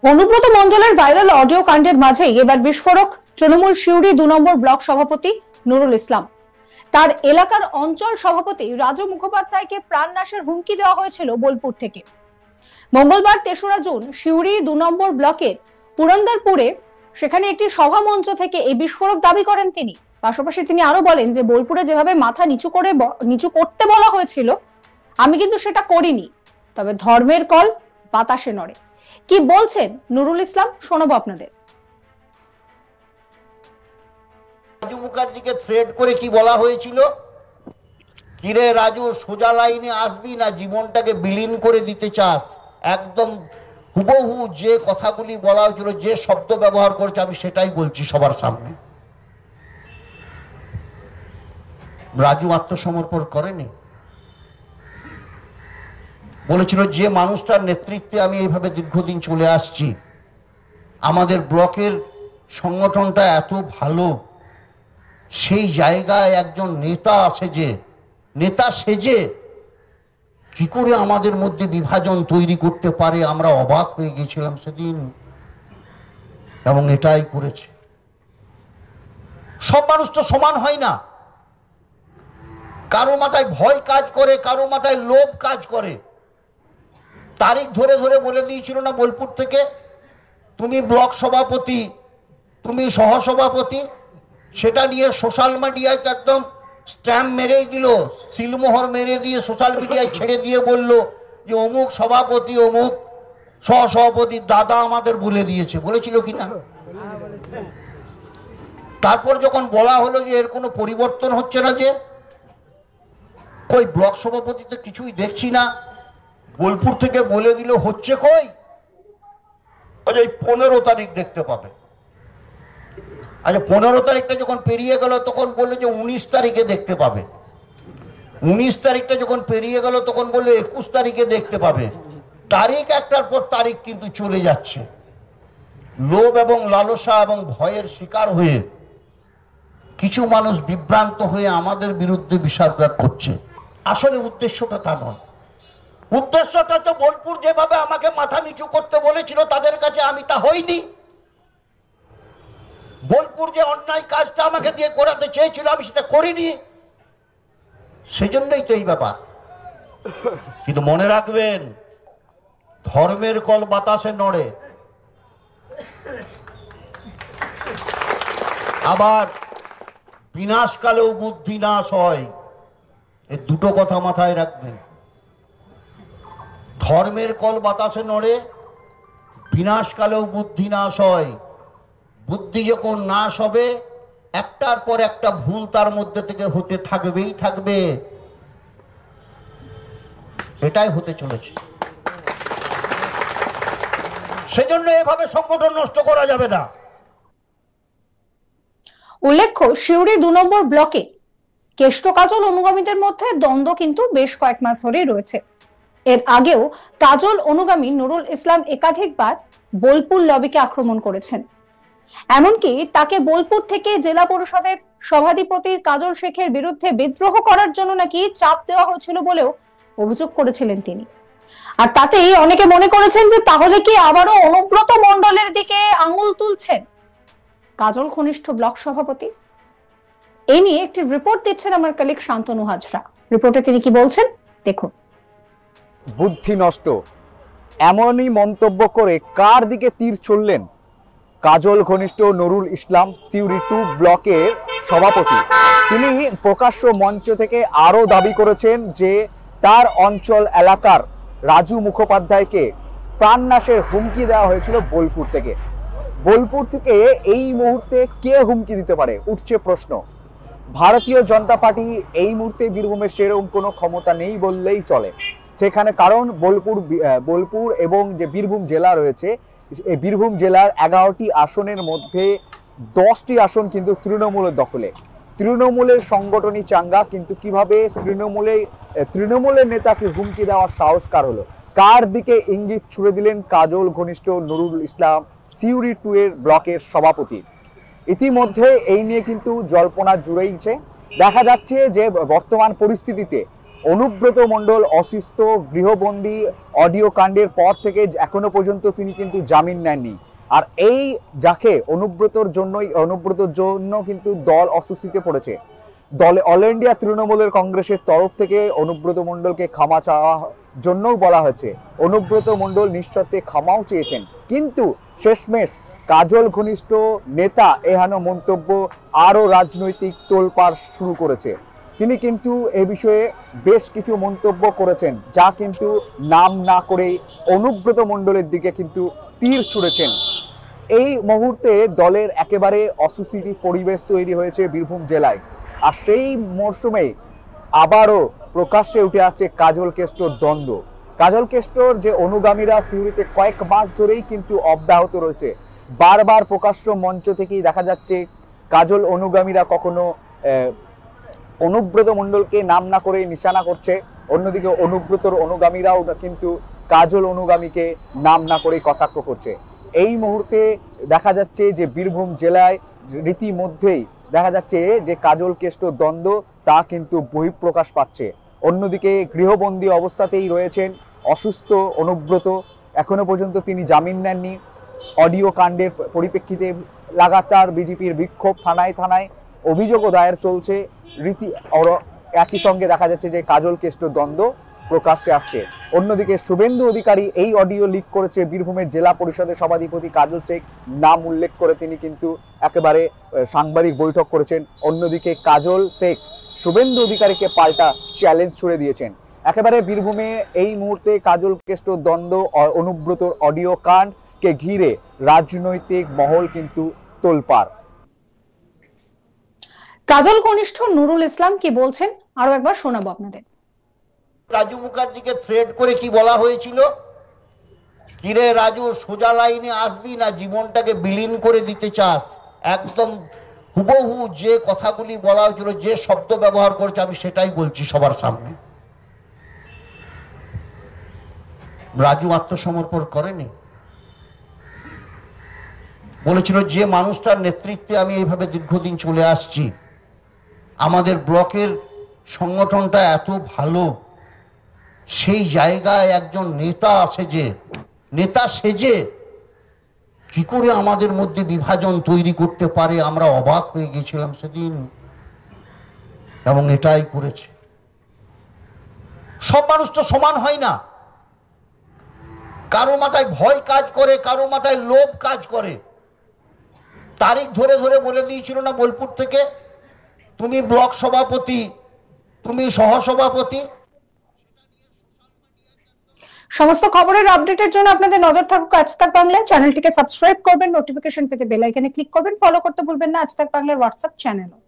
অনুব্রত মণ্ডলের viral audio কাণ্ডের মাঝেই এবার বিস্ফোরক তৃণমূল সিউড়ি 2 নম্বর ব্লক সভাপতি নুরুল ইসলাম। তার এলাকার অঞ্চল সভাপতি রাজু মুখোপাধ্যায়কে প্রাণনাশের হুমকি দেওয়া হয়েছিল বোলপুর থেকে। মঙ্গলবার 3রা জুন সিউড়ি 2 নম্বর ব্লকের পুরন্দরপুরে সেখানে একটি সভা মঞ্চ থেকে এই বিস্ফোরক দাবি করেন তিনি। পাশাপাশি তিনি আরো বলেন যে বোলপুরে যেভাবে মাথা নিচু করতে বলা হয়েছিল আমি কিন্তু সেটা করিনি, তবে ধর্মের কল বাতাসে নড়ে। কি বলছেন নুরুল ইসলাম শোনাবো আপনাদের। রাজু মুখার্জিকে থ্রেট করে কি বলা হয়েছিল, কিরে রাজু সোজা লাইনে আসবি না জীবনটাকে বিলীন করে দিতে চাস? একদম হুবহু যে কথাগুলি বলা হয়েছিল, যে শব্দ ব্যবহার করেছে আমি সেটাই বলছি সবার সামনে। রাজু আত্মসমর্পণ করেনি, বলেছিল যে মানুষটার নেতৃত্বে আমি এইভাবে দীর্ঘদিন চলে আসছি, আমাদের ব্লকের সংগঠনটা এত ভালো, সেই জায়গায় একজন নেতা সেজে কি করে আমাদের মধ্যে বিভাজন তৈরি করতে পারে, আমরা অবাক হয়ে গেছিলাম সেদিন। এবং এটাই করেছে। সব মানুষ তো সমান হয় না, কারো মাথায় ভয় কাজ করে, কারো মাথায় লোভ কাজ করে। তারিখ ধরে ধরে বলে দিয়েছিল না বোলপুর থেকে, তুমি ব্লক সভাপতি, তুমি সহসভাপতি। সেটা নিয়ে সোশ্যাল মিডিয়ায় একদম স্ট্যাম্প মেরেই দিল, সিলমোহর মেরে দিয়ে সোশ্যাল মিডিয়ায় ছেড়ে দিয়ে বলল যে অমুক সভাপতি অমুক সহসভাপতি দাদা আমাদের বলে দিয়েছে। বলেছিল কি না? তারপর যখন বলা হলো যে এর কোনো পরিবর্তন হচ্ছে না, যে কই ব্লক সভাপতিতে কিছুই দেখছি না, বোলপুর থেকে বলে দিল হচ্ছে কই, এই 15 তারিখ দেখতে পাবে। আচ্ছা 15 তারিখটা যখন পেরিয়ে গেল তখন বললো যে 19 তারিখে দেখতে পাবে। 19 তারিখটা যখন পেরিয়ে গেল তখন বললো 21 তারিখে দেখতে পাবে। তারিখ একটার পর তারিখ কিন্তু চলে যাচ্ছে। লোভ এবং লালসা এবং ভয়ের শিকার হয়ে কিছু মানুষ বিভ্রান্ত হয়ে আমাদের বিরুদ্ধে বিষাদঘাত করছে। আসলে উদ্দেশ্যটা তা নয়। উদ্দেশ্যটা তো বোলপুর যেভাবে আমাকে মাথা নিচু করতে বলেছিল তাদের কাছে আমি তা হইনি। বোলপুর যে অন্যায় কাজটা আমাকে দিয়ে করাতে চেয়েছিল আমি সেটা করিনি, সেজন্যই তো এই ব্যাপার। কিন্তু মনে রাখবেন, ধর্মের কল বাতাসে নড়ে। আবার বিনাশকালেও বুদ্ধি নাশ হয়, এই দুটো কথা মাথায় রাখবেন। ধর্মের কল বাতাসে নড়ে, বিনাশকালেও বুদ্ধি নাশ হয়। বুদ্ধি যখন নাশ হবে, একটার পর একটা ভুল তার মধ্যে থেকে হতে থাকবেই থাকবে। এটাই হতে চলেছে। সেজন্য এভাবে সংগঠন নষ্ট করা যাবে না। উল্লেখ্য, সিউড়ি 2 নম্বর ব্লকে কেষ্ট কাজল অনুগামীদের মধ্যে দ্বন্দ্ব কিন্তু বেশ কয়েক মাস ধরেই রয়েছে। এর আগেও কাজল অনুগামী নুরুল ইসলাম একাধিকবার বোলপুর লবিকে আক্রমণ করেছেন। এমনকি তাকে বোলপুর থেকে জেলা পরিষদের সভাধিপতি কাজল শেখের বিরুদ্ধে বিদ্রোহ করার জন্য নাকি চাপ দেওয়া হয়েছিল বলেও অভিযোগ করেছিলেন তিনি। আর তাতেই অনেকে মনে করেছেন যে তাহলে কি আবারও অনুব্রত মণ্ডলের দিকে আঙুল তুলছেন কাজল ঘনিষ্ঠ ব্লক সভাপতি। এই নিয়ে একটি রিপোর্ট দিচ্ছেন আমার কলিগ শান্তনু হাজরা। রিপোর্টে তিনি কি বলছেন দেখুন। বুদ্ধি নষ্ট, এমনই মন্তব্য করে কার দিকে তীর ছুড়লেন কাজল ঘনিষ্ঠ নুরুল ইসলাম, সিউড়ি 2 ব্লকের সভাপতি। তিনি প্রকাশ্য মঞ্চ থেকে আরো দাবি করেছেন যে তার অঞ্চল এলাকার রাজু মুখোপাধ্যায়কে প্রাণনাশের হুমকি দেওয়া হয়েছিল বোলপুর থেকে। বোলপুর থেকে এই মুহূর্তে কে হুমকি দিতে পারে উঠছে প্রশ্ন। ভারতীয় জনতা পার্টি এই মুহূর্তে বীরভূমের সেরকম কোনো ক্ষমতা নেই বললেই চলে সেখানে, কারণ বোলপুর এবং যে বীরভূম জেলা রয়েছে, এই বীরভূম জেলার 11টি আসনের মধ্যে 10টি আসন কিন্তু তৃণমূলের দখলে। তৃণমূলের সংগঠনই চাঙ্গা, কিন্তু কিভাবে তৃণমূলের নেতাকে হুমকি দেওয়ার সাহস কার হলো? কার দিকে ইঙ্গিত ছুড়ে দিলেন কাজল ঘনিষ্ঠ নুরুল ইসলাম, সিউড়ি 2 এর ব্লকের সভাপতি? ইতিমধ্যে এই নিয়ে কিন্তু জল্পনা জুড়েইছে। দেখা যাচ্ছে যে বর্তমান পরিস্থিতিতে অনুব্রত মণ্ডল অসুস্থ, গৃহবন্দী, অডিও কাণ্ডের পর থেকে এখনো পর্যন্ত তিনি কিন্তু জামিন নেননি। আর এই যাকে অনুব্রতর জন্য কিন্তু দল অস্বস্তিতে পড়েছে। দলে অল ইন্ডিয়া তৃণমূলের কংগ্রেসের তরফ থেকে অনুব্রত মণ্ডলকে ক্ষমা চাওয়া জন্যও বলা হয়েছে। অনুব্রত মণ্ডল নিঃশর্তে ক্ষমাও চেয়েছেন, কিন্তু শেষমেশ কাজল ঘনিষ্ঠ নেতা এহেন মন্তব্য আরও রাজনৈতিক তোলপাড় শুরু করেছে। তিনি কিন্তু এ বিষয়ে বেশ কিছু মন্তব্য করেছেন, যা কিন্তু নাম না করেই অনুব্রত মণ্ডলের দিকে কিন্তু তীর ছুঁড়েছেন। এই মুহূর্তে দলের একেবারে অস্বস্তির পরিবেশ তৈরি হয়েছে বীরভূম জেলায়। আর সেই মরশুমে আবারও প্রকাশ্যে উঠে আসছে কাজল কেষ্টর দ্বন্দ্ব। কাজল কেষ্টর যে অনুগামীরা সিউড়িতে কয়েক মাস ধরেই কিন্তু অব্যাহত রয়েছে। বারবার প্রকাশ্য মঞ্চ থেকেই দেখা যাচ্ছে কাজল অনুগামীরা কখনো অনুব্রত মণ্ডলকে নাম না করে নিশানা করছে, অন্যদিকে অনুব্রতর অনুগামীরাও কিন্তু কাজল অনুগামীকে নাম না করে কটাক্ষ করছে। এই মুহূর্তে দেখা যাচ্ছে যে বীরভূম জেলায় রীতিমধ্যেই দেখা যাচ্ছে যে কাজল কেষ্টর দ্বন্দ্ব তা কিন্তু বহিঃপ্রকাশ পাচ্ছে। অন্যদিকে গৃহবন্দী অবস্থাতেই রয়েছেন অসুস্থ অনুব্রত, এখনো পর্যন্ত তিনি জামিন নেননি। অডিও কাণ্ডের পরিপ্রেক্ষিতে লাগাতার বিজেপির বিক্ষোভ, থানায় থানায় অভিযোগও দায়ের চলছে। একই সঙ্গে দেখা যাচ্ছে যে কাজল কেষ্টর দ্বন্দ্ব প্রকাশ্যে আসছে। অন্যদিকে শুভেন্দু অধিকারী এই অডিও লিক করেছে বীরভূমের জেলা পরিষদের সভাধিপতি কাজল শেখ নাম উল্লেখ করে তিনি কিন্তু একেবারে সাংবাদিক বৈঠক করেছেন। অন্যদিকে কাজল শেখ শুভেন্দু অধিকারীকে পাল্টা চ্যালেঞ্জ ছুড়ে দিয়েছেন। একেবারে বীরভূমে এই মুহূর্তে কাজল কেষ্টর দ্বন্দ্ব, অনুব্রতর অডিও কাণ্ডকে ঘিরে রাজনৈতিক মহল কিন্তু তোলপাড়। কাজল ঘনিষ্ঠ নুরুল ইসলাম কি বলছেন আরো একবার শোনাবো আপনাদের। রাজু মুখার্জিকে থ্রেট করে কি বলা হয়েছিল, কিরে রাজু সোজা লাইনে আসবি না জীবনটাকে বিলীন করে দিতে চাস? একদম হুবহু যে কথাগুলি বলা হয়েছিল, যে শব্দ ব্যবহার করেছে, আমি সেটাই বলছি সবার সামনে। রাজু আত্মসমর্পণ করেনি, বলেছিল যে মানুষটার নেতৃত্বে আমি এইভাবে দীর্ঘদিন চলে আসছি, আমাদের ব্লকের সংগঠনটা এত ভালো, সেই জায়গায় একজন নেতা সেজে কি করে আমাদের মধ্যে বিভাজন তৈরি করতে পারে, আমরা অবাক হয়ে গেছিলাম সেদিন। এবং এটাই করেছে। সব মানুষ তো সমান হয় না, কারো মাথায় ভয় কাজ করে, কারো মাথায় লোভ কাজ করে। তারিখ ধরে ধরে বলে দিয়েছিল না বোলপুর থেকে, তুমি ব্লক সভাপতি, তুমি সহসভাপতি। সমস্ত খবরের আপডেটের জন্য আপনাদের নজর থাকুক আজ তাক বাংলায়। চ্যানেলটিকে সাবস্ক্রাইব করবেন, নোটিফিকেশন পেতে বেল আইকনে ক্লিক করবেন, ফলো করতে ভুলবেন না আজ তাক বাংলার হোয়াটসঅ্যাপ চ্যানেলও।